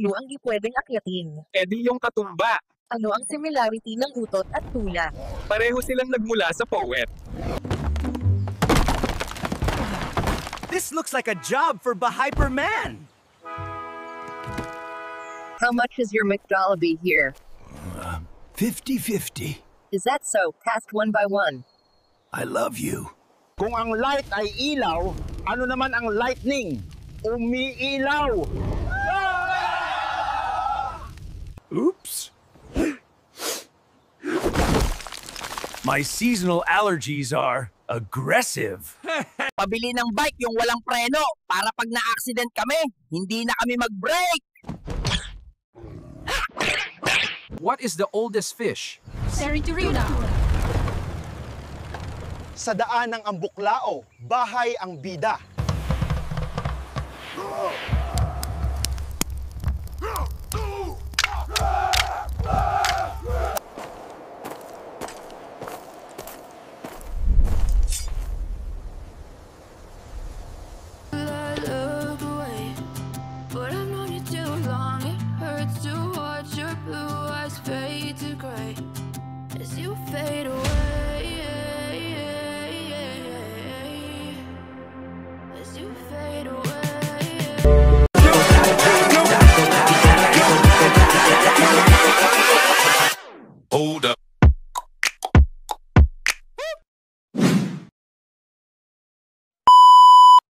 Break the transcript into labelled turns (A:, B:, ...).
A: dulo ang di pwedeng akyatin?
B: E di yung katumba.
A: Ano ang similarity ng utot at tula?
B: Pareho silang nagmula sa poet.
C: This looks like a job for Bahyperman!
D: How much is your McDollarby here?
C: 50-50.
D: Is that so? Cast one by one.
C: I love you.
E: Kung ang light ay ilaw, ano naman ang lightning? Umiilaw!
C: Oops. My seasonal allergies are aggressive.
F: Pabili ng bike yung walang preno para pag na-accident kami, hindi na kami mag-brake.
G: What is the oldest fish?
H: Seriturina.
E: Sa daan ng Ambuklao, bahay ang bida.
H: Fade away, as you fade away.
I: Hold up.